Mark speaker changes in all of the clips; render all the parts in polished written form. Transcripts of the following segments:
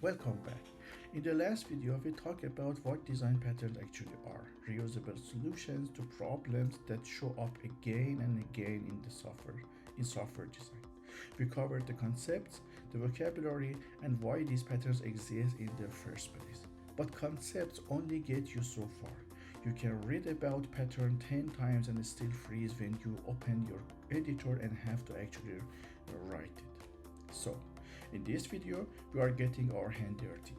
Speaker 1: Welcome back. In the last video, we talked about what design patterns actually are, reusable solutions to problems that show up again and again in software design. We covered the concepts, the vocabulary, and why these patterns exist in the first place. But concepts only get you so far. You can read about pattern 10 times and still freeze when you open your editor and have to actually write it. So, in this video, we are getting our hand dirty.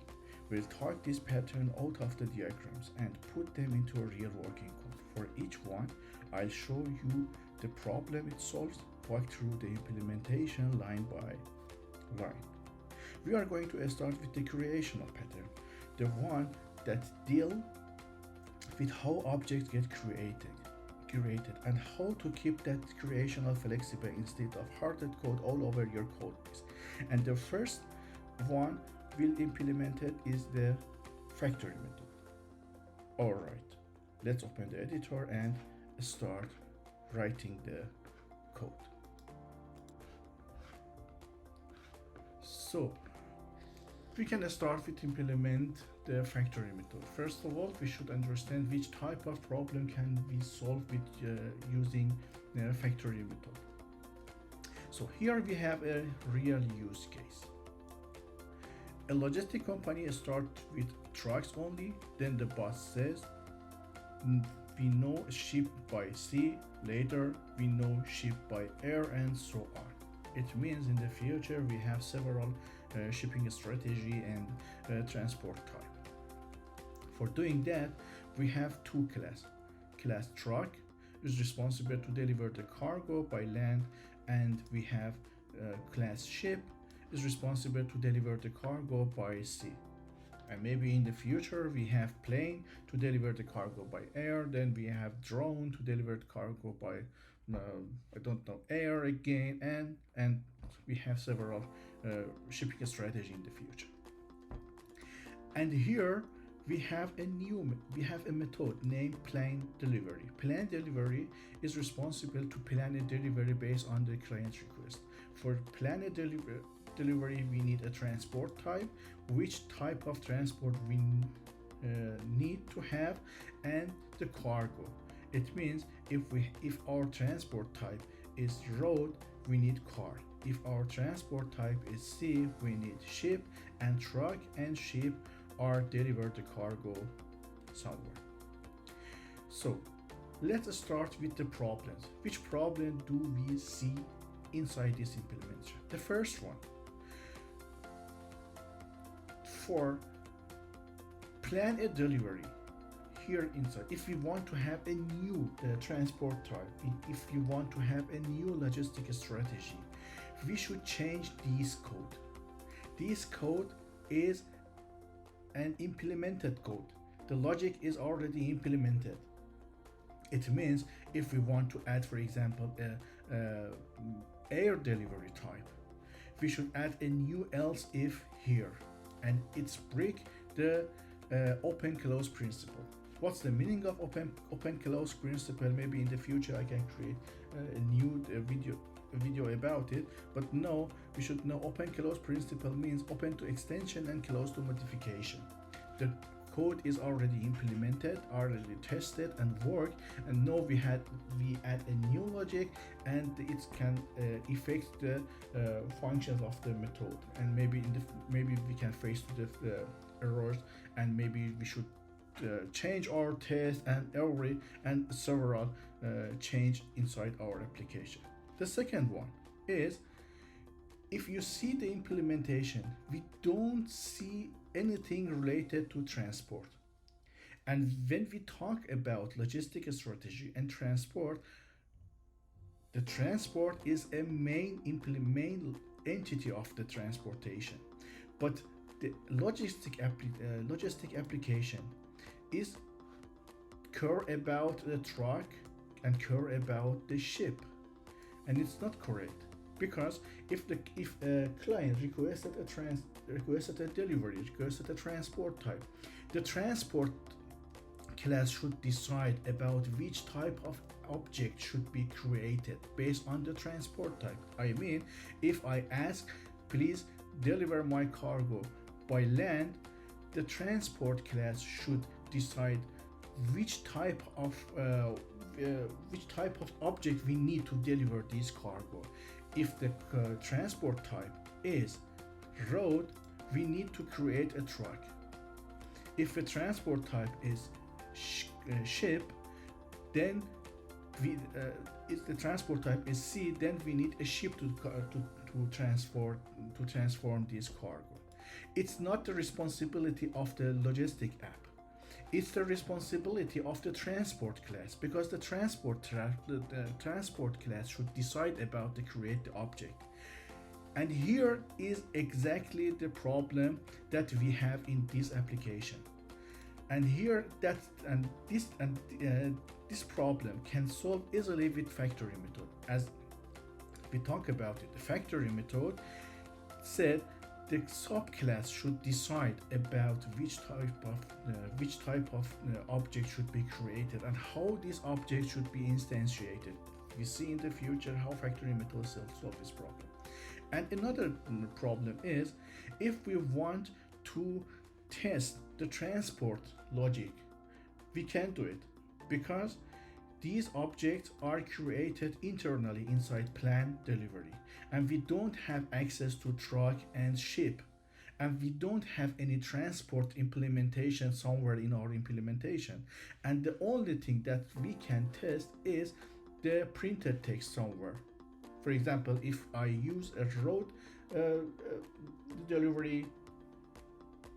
Speaker 1: We'll take this pattern out of the diagrams and put them into a real working code. For each one, I'll show you the problem it solves, walk through the implementation line by line. We are going to start with the creational pattern, the one that deals with how objects get created and how to keep that creational flexible instead of hardened code all over your code base. And the first one we'll implement it is the factory method. Alright, let's open the editor and start writing the code. So we can start with implement the factory method. First of all, we should understand which type of problem can we solve with using the factory method. So here we have a real use case. A logistic company starts with trucks only, then the boss says, we know ship by sea, later we know ship by air, and so on. It means in the future we have several shipping strategy and transport type. For doing that, we have two classes. Class truck is responsible to deliver the cargo by land, and we have class ship is responsible to deliver the cargo by sea. And maybe in the future we have plane to deliver the cargo by air, then we have drone to deliver the cargo by air again, and we have several shipping strategy in the future. And here we have a method named plan delivery. Plan delivery is responsible to plan a delivery based on the client's request. For plan delivery, we need a transport type, which type of transport we need to have, and the cargo. It means if our transport type is road, we need car. If our transport type is sea, we need ship, and truck and ship are deliver the cargo somewhere. So let's start with the problems. Which problem do we see inside this implementation? The first one, for plan a delivery, here inside, if we want to have a new transport type, if you want to have a new logistic strategy, we should change this code. This code is an implemented code. The logic is already implemented. It means if we want to add, for example, a air delivery type, we should add a new else if here, and it's break the open close principle. What's the meaning of open close principle? Maybe in the future I can create a new video about it, but no, we should know open close principle means open to extension and close to modification. The code is already implemented, already tested and work, and now we add a new logic, and it can affect the functions of the method, and maybe we can face the errors, and maybe we should change our test and several change inside our application. The second one is, if you see the implementation, we don't see anything related to transport. And when we talk about logistic strategy and transport, the transport is a main entity of the transportation. But the logistic application is care about the truck and care about the ship. And it's not correct, because if a client requested a delivery, requested a transport type, the transport class should decide about which type of object should be created based on the transport type. I mean, if I ask, please deliver my cargo By land, the transport class should decide which type of object we need to deliver this cargo. If the transport type is road, we need to create a truck. If the transport type is ship, then if the transport type is sea, then we need a ship to transform this cargo. It's not the responsibility of the logistic app. It's the responsibility of the transport class, because the transport class should decide about the create the object. And here is exactly the problem that we have in this application. And here this problem can solve easily with factory method. As we talk about it, the factory method said the subclass should decide about which type of object should be created and how this object should be instantiated. We see in the future how factory methods solve this problem. And another problem is, if we want to test the transport logic, we can't do it because these objects are created internally inside plan delivery, and we don't have access to truck and ship, and we don't have any transport implementation somewhere in our implementation. And the only thing that we can test is the printed text somewhere. For example, if I use a road delivery,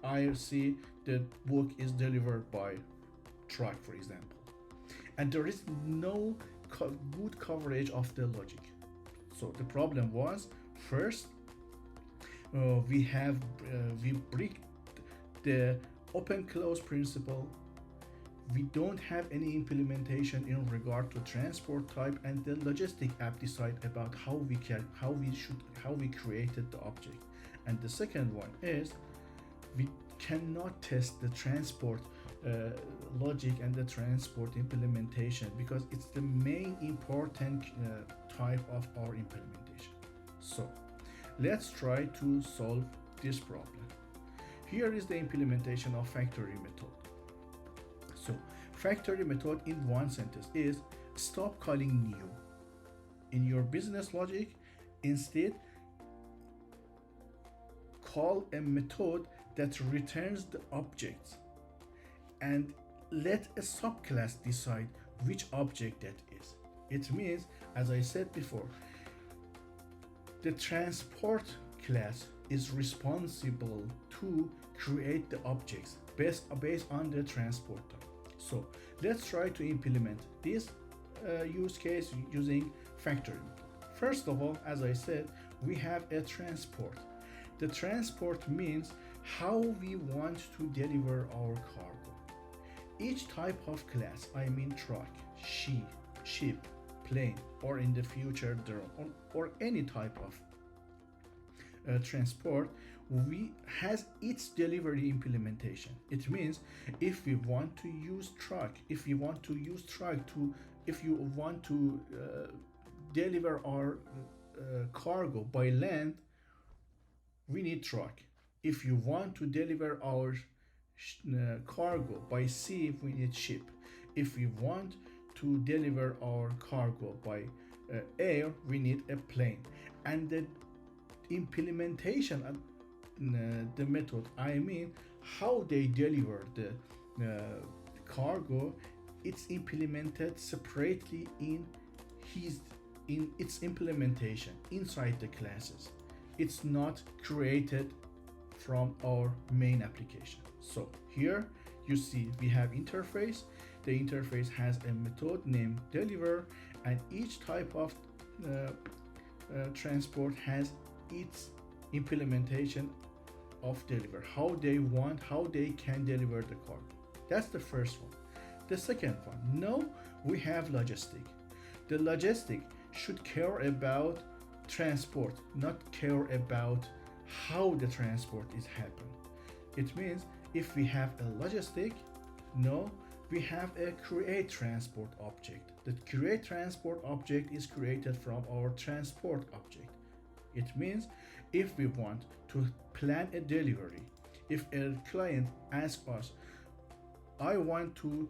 Speaker 1: I see the book is delivered by truck, for example, and there is no good coverage of the logic. So the problem was, first we break the open close principle. We don't have any implementation in regard to transport type, and the logistic app decide about how we created the object. And the second one is, we cannot test the transport logic and the transport implementation, because it's the main important type of our implementation. So let's try to solve this problem. Here is the implementation of factory method. So factory method in one sentence is, stop calling new in your business logic. Instead, call a method that returns the objects, and let a subclass decide which object that is. It means, as I said before, the transport class is responsible to create the objects based on the transport type. So let's try to implement this use case using factory method. First of all, as I said, we have a transport. The transport means how we want to deliver our cargo. Each type of class, I mean truck, ship, plane, or in the future drone, or any type of transport, has its delivery implementation. It means if you want to use truck to deliver our cargo by land, we need truck. If you want to deliver our cargo by sea, we need ship. If we want to deliver our cargo by air, we need a plane. And the implementation of the method, I mean how they deliver the cargo, it's implemented separately in its implementation inside the classes. It's not created from our main application. So here you see we have interface. The interface has a method named deliver, and each type of transport has its implementation of deliver, how they can deliver the cargo. That's the first one. The second one, now we have logistic. The logistic should care about transport, not care about how the transport is happening. It means if we have a logistic, no, we have a create transport object. The create transport object is created from our transport object. It means if we want to plan a delivery, If a client asks us, I want to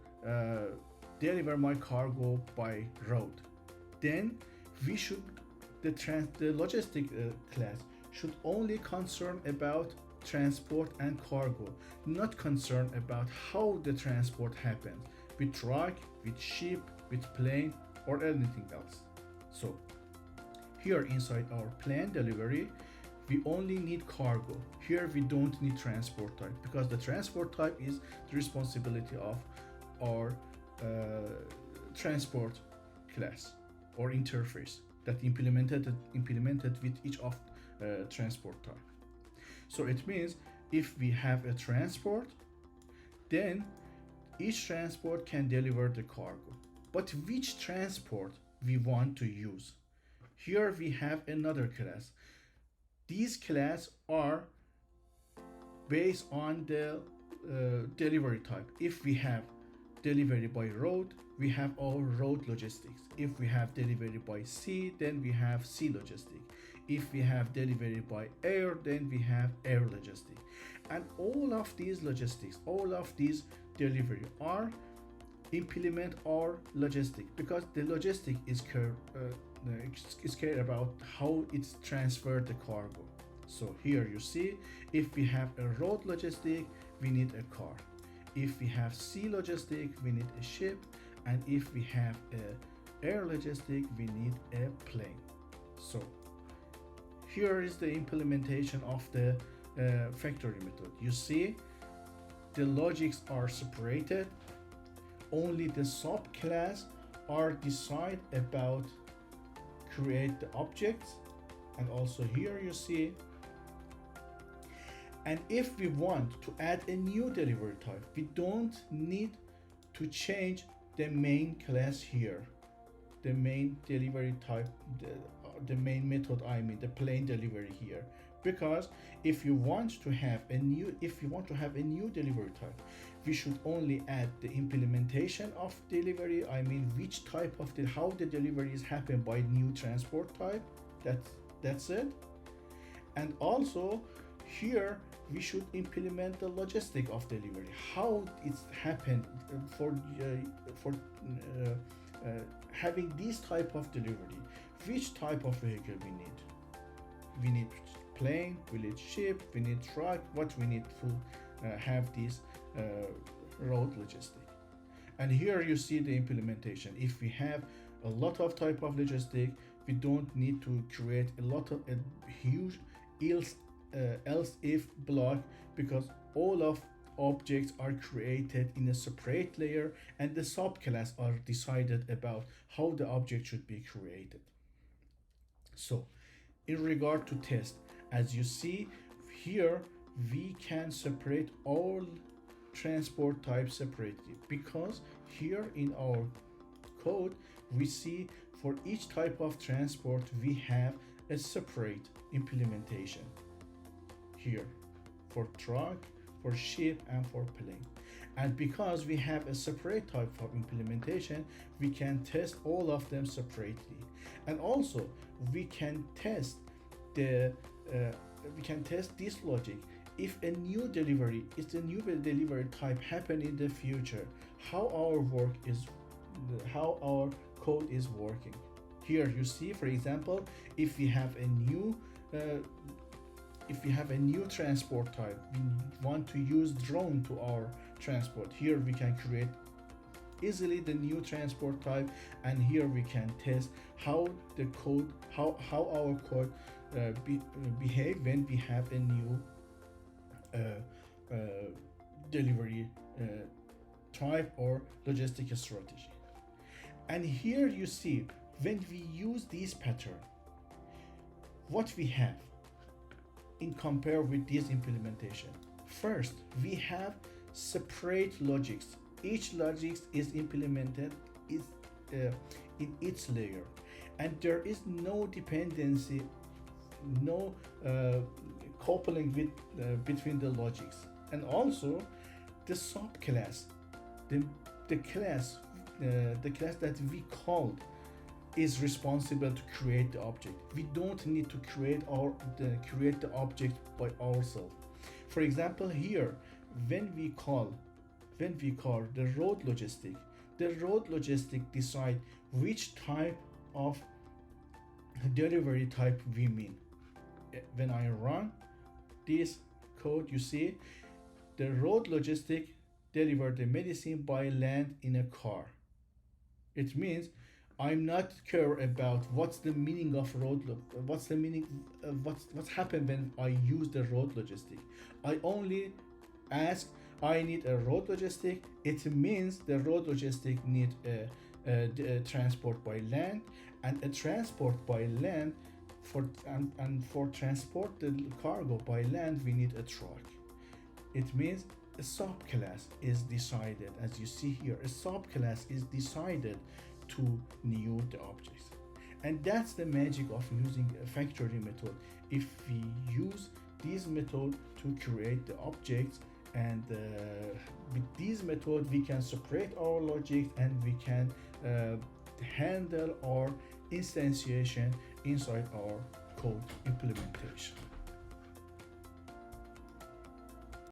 Speaker 1: deliver my cargo by road, then we should the logistic class should only concern about transport and cargo, not concern about how the transport happens, with truck, with ship, with plane, or anything else. So here inside our planned delivery, we only need cargo. Here we don't need transport type, because the transport type is the responsibility of our transport class or interface that implemented with each of transport type. So it means if we have a transport, then each transport can deliver the cargo. But which transport we want to use? Here we have another class. These classes are based on the delivery type. If we have delivery by road, we have our road logistics. If we have delivery by sea, then we have sea logistics. If we have delivery by air, then we have air logistics. And all of these logistics, all of these delivery are implement our logistic, because the logistic is care about how it's transferred the cargo. So here you see, if we have a road logistic, we need a car. If we have sea logistic, we need a ship. And if we have a air logistic, we need a plane. So here is the implementation of the factory method. You see, the logics are separated. Only the subclass are decide about create the objects. And also here you see, and if we want to add a new delivery type, we don't need to change the main class here, the main delivery type, the main method, I mean the plain delivery here. Because if you want to have a new delivery type, we should only add the implementation of delivery, I mean which type of how the deliveries happen by new transport type. That's it. And also here we should implement the logistic of delivery, how it's happened for having this type of delivery, which type of vehicle we need. We need plane, we need ship, we need truck, what we need to have this road logistic. And here you see the implementation. If we have a lot of type of logistic, we don't need to create a huge else if block, because all of objects are created in a separate layer, and the subclass are decided about how the object should be created. So in regard to test, as you see here, we can separate all transport types separately, because here in our code we see for each type of transport we have a separate implementation here, for truck, for ship, and for plane. And because we have a separate type of implementation, we can test all of them separately. And also we can test this logic. If a new delivery type happen in the future, how our code is working. Here you see, for example, if we have a new transport type, we want to use drone to our transport. Here we can create easily the new transport type, and here we can test how our code behave when we have a new delivery type or logistic strategy. And here you see, when we use this pattern, what we have in compare with this implementation. First, we have separate logics. Each logic is implemented in its layer, and there is no dependency, no coupling between the logics. And also the subclass, the class that we called is responsible to create the object. We don't need to create the object by ourselves. For example, here, when we call when we call the road logistic decide which type of delivery type we mean. When I run this code, you see the road logistic deliver the medicine by land in a car. It means I'm not care about what's the meaning of what's the meaning what's happened when I use the road logistic. I only ask I need a road logistic. It means the road logistic need a transport by land, and a transport by land and for transport the cargo by land we need a truck. It means a subclass is decided, as you see here, a subclass is decided to new the objects. And that's the magic of using a factory method. If we use this method to create the objects, and with this method we can separate our logic and we can handle our instantiation inside our code implementation.